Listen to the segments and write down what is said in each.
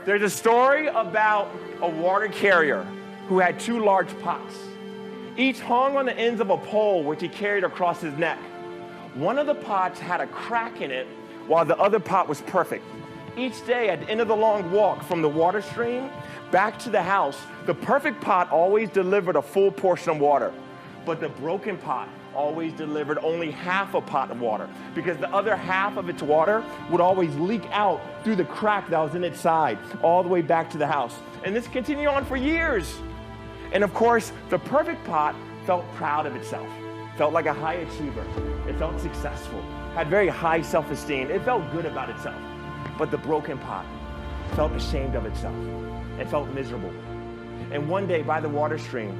There's a story about a water carrier who had two large pots. Each hung on the ends of a pole which he carried across his neck. One of the pots had a crack in it while the other pot was perfect. Each day at the end of the long walk from the water stream back to the house, the perfect pot always delivered a full portion of water, but the broken pot always delivered only half a pot of water because the other half of its water would always leak out through the crack that was in its side all the way back to the house. And this continued on for years. And of course, the perfect pot felt proud of itself, felt like a high achiever. It felt successful, had very high self-esteem. It felt good about itself. But the broken pot felt ashamed of itself and felt miserable. And one day by the water stream,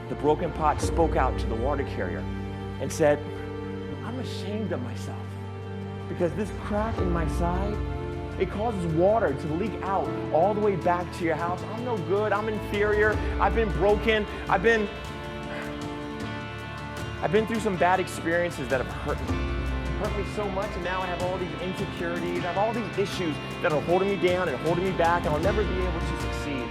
the broken pot spoke out to the water carrier and said, I'm ashamed of myself because this crack in my side, it causes water to leak out all the way back to your house. I'm no good, I'm inferior, I've been broken, I've been through some bad experiences that have hurt me so much, and now I have all these insecurities, I have all these issues that are holding me down and holding me back, and I'll never be able to succeed.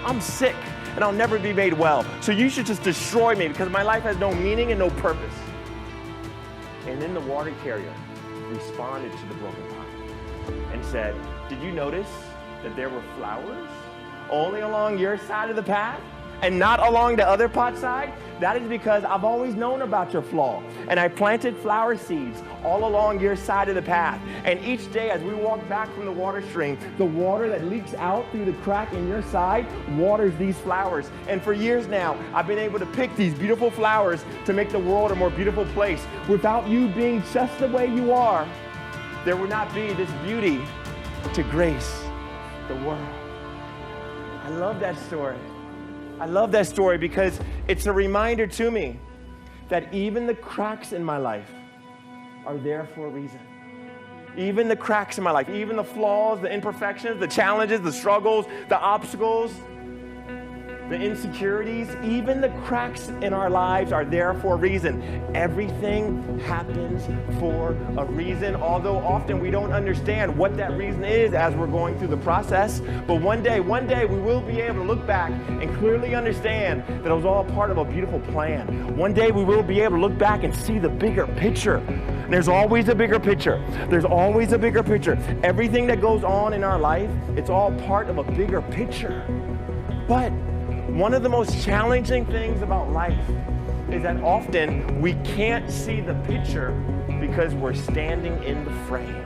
I'm sick, and I'll never be made well. So you should just destroy me because my life has no meaning and no purpose. And then the water carrier responded to the broken pot and said, did you notice that there were flowers only along your side of the path and not along the other pot side? That is because I've always known about your flaw, and I planted flower seeds all along your side of the path. And each day as we walk back from the water stream, the water that leaks out through the crack in your side waters these flowers. And for years now, I've been able to pick these beautiful flowers to make the world a more beautiful place. Without you being just the way you are, there would not be this beauty to grace the world. I love that story. I love that story because it's a reminder to me that even the cracks in my life are there for a reason. Even the cracks in my life, even the flaws, the imperfections, the challenges, the struggles, the obstacles, the insecurities, even the cracks in our lives are there for a reason. Everything happens for a reason, although often we don't understand what that reason is as we're going through the process. But one day we will be able to look back and clearly understand that it was all part of a beautiful plan. One day we will be able to look back and see the bigger picture. And there's always a bigger picture. There's always a bigger picture. Everything that goes on in our life, it's all part of a bigger picture. But one of the most challenging things about life is that often we can't see the picture because we're standing in the frame.